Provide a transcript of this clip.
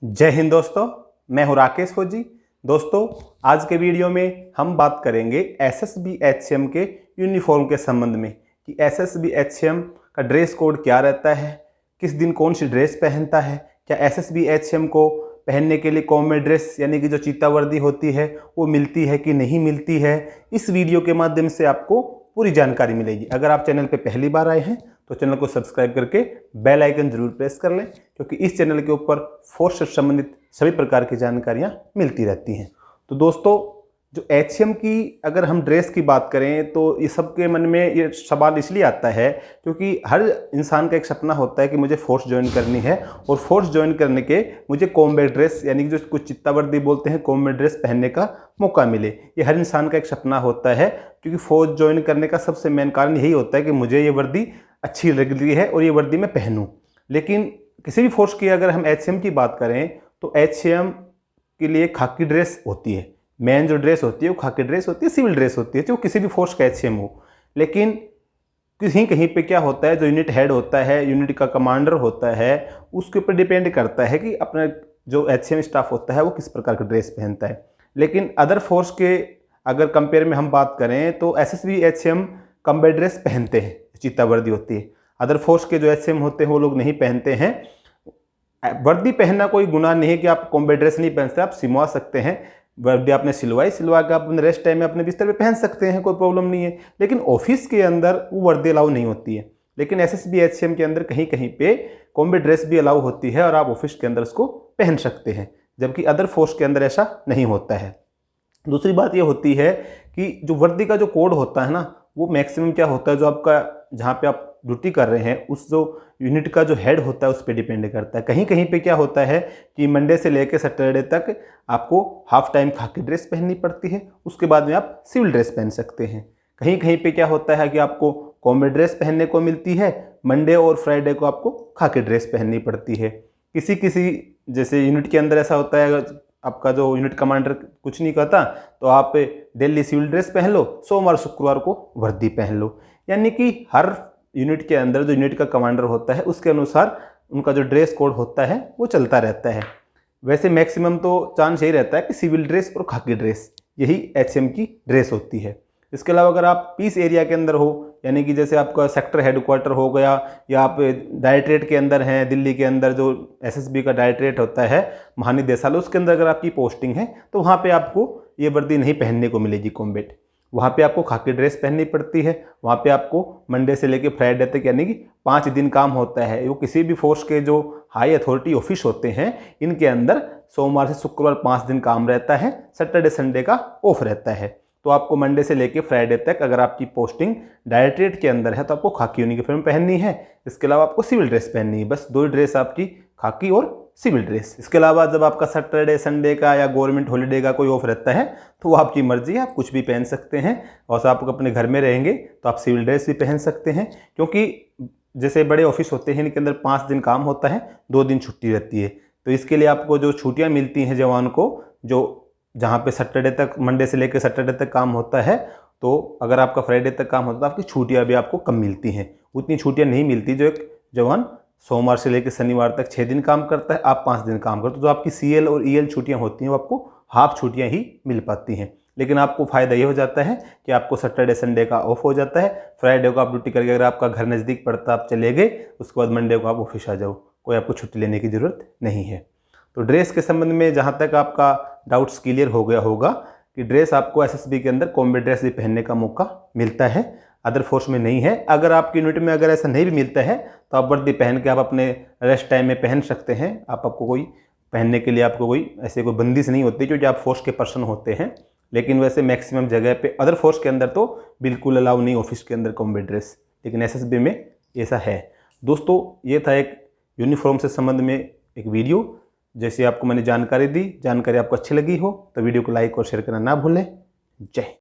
जय हिंद दोस्तों, मैं हूं राकेश फौजी। दोस्तों, आज के वीडियो में हम बात करेंगे एसएसबी एचसीएम के यूनिफॉर्म के संबंध में कि एसएसबी एचसीएम का ड्रेस कोड क्या रहता है, किस दिन कौन सी ड्रेस पहनता है, क्या एसएसबी एचसीएम को पहनने के लिए कॉम्बैट ड्रेस यानी कि जो चीता वर्दी होती है वो मिलती है कि नहीं मिलती है। इस वीडियो के माध्यम से आपको पूरी जानकारी मिलेगी। अगर आप चैनल पे पहली बार आए हैं तो चैनल को सब्सक्राइब करके बेल आइकन जरूर प्रेस कर लें, क्योंकि इस चैनल के ऊपर फोर्स से संबंधित सभी प्रकार की जानकारियां मिलती रहती हैं। तो दोस्तों, जो एचसीएम की अगर हम ड्रेस की बात करें तो ये सबके मन में ये सवाल इसलिए आता है क्योंकि हर इंसान का एक सपना होता है कि मुझे फोर्स ज्वाइन करनी है और फोर्स ज्वाइन करने के मुझे कॉम्बैट ड्रेस यानी कि जो कुछ चित्ता वर्दी बोलते हैं कॉम्बैट ड्रेस पहनने का मौका मिले। ये हर इंसान का एक सपना होता है, क्योंकि फौज ज्वाइन करने का सबसे मेन कारण यही होता है कि मुझे ये वर्दी अच्छी लग रही है और ये वर्दी मैं पहनूं। लेकिन किसी भी फोर्स की अगर हम एचसीएम की बात करें तो एचसीएम के लिए खाकी ड्रेस होती है। मेन जो ड्रेस होती है वो खाकी ड्रेस होती है, सिविल ड्रेस होती है, जो किसी भी फोर्स का एचसीएम हो। लेकिन कहीं पे क्या होता है, जो यूनिट हेड होता है, यूनिट का कमांडर होता है, उसके ऊपर डिपेंड करता है कि अपना जो एचसीएम स्टाफ होता है वो किस प्रकार का ड्रेस पहनता है। लेकिन अदर फोर्स के अगर कंपेयर में हम बात करें तो एसएसबी एचसीएम कॉम्बैट ड्रेस पहनते हैं, चीता वर्दी होती है। अदर फोर्स के जो एचसीएम होते हैं वो लोग नहीं पहनते हैं। वर्दी पहनना कोई गुनाह नहीं है कि आप कॉम्बैट ड्रेस नहीं पहन सकते, आप सिलवा सकते हैं। वर्दी आपने सिलवा के आप अपने रेस्ट टाइम में अपने बिस्तर पे पहन सकते हैं, कोई प्रॉब्लम नहीं है। लेकिन ऑफिस के अंदर वो वर्दी अलाउ नहीं होती है। लेकिन एसएसबी एचसीएम के अंदर कहीं कहीं पे कॉम्बैट ड्रेस भी अलाउ होती है और आप ऑफिस के अंदर उसको पहन सकते हैं, जबकि अदर फोर्स के अंदर ऐसा नहीं होता है। दूसरी बात ये होती है कि जो वर्दी का जो कोड होता है ना, वो मैक्सिमम क्या होता है, जो आपका जहाँ पे आप ड्यूटी कर रहे हैं उस जो यूनिट का जो हेड होता है उस पर डिपेंड करता है। कहीं कहीं पे क्या होता है कि मंडे से लेकर सैटरडे तक आपको हाफ टाइम खाकी ड्रेस पहननी पड़ती है, उसके बाद में आप सिविल ड्रेस पहन सकते हैं। कहीं कहीं पे क्या होता है कि आपको कॉम्बैट ड्रेस पहनने को मिलती है, मंडे और फ्राइडे को आपको खाकी ड्रेस पहननी पड़ती है। किसी जैसे यूनिट के अंदर ऐसा होता है, आपका जो यूनिट कमांडर कुछ नहीं कहता तो आप डेली सिविल ड्रेस पहन लो, सोमवार शुक्रवार को वर्दी पहन लो। यानी कि हर यूनिट के अंदर जो यूनिट का कमांडर होता है उसके अनुसार उनका जो ड्रेस कोड होता है वो चलता रहता है। वैसे मैक्सिमम तो चांस यही रहता है कि सिविल ड्रेस और खाकी ड्रेस यही एचसीएम की ड्रेस होती है। इसके अलावा अगर आप पीस एरिया के अंदर हो, यानी कि जैसे आपका सेक्टर हेडक्वार्टर हो गया, या आप डायरेक्टरेट के अंदर हैं, दिल्ली के अंदर जो एसएसबी का डायरेक्टरेट होता है महानिदेशालय, उसके अंदर अगर आपकी पोस्टिंग है तो वहाँ पे आपको ये वर्दी नहीं पहनने को मिलेगी कॉम्बैट। वहाँ पे आपको खाकी ड्रेस पहननी पड़ती है। वहाँ पे आपको मंडे से लेकर फ्राइडे तक यानी कि 5 दिन काम होता है। वो किसी भी फोर्स के जो हाई अथॉरिटी ऑफिस होते हैं इनके अंदर सोमवार से शुक्रवार 5 दिन काम रहता है, सैटरडे संडे का ऑफ रहता है। तो आपको मंडे से लेकर फ्राइडे तक अगर आपकी पोस्टिंग डायरेक्टरेट के अंदर है तो आपको खाकी यूनिफॉर्म पहननी है। इसके अलावा आपको सिविल ड्रेस पहननी है। बस 2 ड्रेस आपकी, खाकी और सिविल ड्रेस। इसके अलावा जब आपका सैटरडे संडे का या गवर्नमेंट हॉलीडे का कोई ऑफ रहता है तो वो आपकी मर्जी है, आप कुछ भी पहन सकते हैं। और आप अपने घर में रहेंगे तो आप सिविल ड्रेस भी पहन सकते हैं, क्योंकि जैसे बड़े ऑफिस होते हैं इनके अंदर 5 दिन काम होता है, 2 दिन छुट्टी रहती है। तो इसके लिए आपको जो छुट्टियाँ मिलती हैं जवान को, जो जहाँ पे सैटरडे तक, मंडे से लेकर सैटरडे तक काम होता है, तो अगर आपका फ्राइडे तक काम होता है तो आपकी छुट्टियाँ भी आपको कम मिलती हैं। उतनी छुट्टियाँ नहीं मिलती जो एक जवान सोमवार से लेकर शनिवार तक 6 दिन काम करता है, आप 5 दिन काम करते हो। तो जो आपकी सीएल और ईएल छुट्टियाँ होती हैं वो आपको हाफ छुट्टियाँ ही मिल पाती हैं। लेकिन आपको फ़ायदा ये हो जाता है कि आपको सैटरडे संडे का ऑफ हो जाता है। फ्राइडे को आप ड्यूटी करके, अगर आपका घर नज़दीक पड़ता है आप चले गए, उसके बाद मंडे को आप ऑफिस आ जाओ, कोई आपको छुट्टी लेने की ज़रूरत नहीं है। तो ड्रेस के संबंध में जहाँ तक आपका डाउट्स क्लियर हो गया होगा कि ड्रेस आपको एसएसबी के अंदर कॉम्बैट ड्रेस भी पहनने का मौका मिलता है, अदर फोर्स में नहीं है। अगर आपकी यूनिट में अगर ऐसा नहीं भी मिलता है तो आप वर्दी पहन के आप अपने रेस्ट टाइम में पहन सकते हैं। आपको कोई पहनने के लिए आपको कोई ऐसे कोई बंदिश नहीं होती, क्योंकि आप फोर्स के पर्सन होते हैं। लेकिन वैसे मैक्सिमम जगह पे अदर फोर्स के अंदर तो बिल्कुल अलाउ नहीं ऑफिस के अंदर कॉम्बैट ड्रेस, लेकिन एसएसबी में ऐसा है। दोस्तों, ये था एक यूनिफॉर्म से संबंध में एक वीडियो। जैसे आपको मैंने जानकारी दी, जानकारी आपको अच्छी लगी हो तो वीडियो को लाइक और शेयर करना ना भूलें। जय।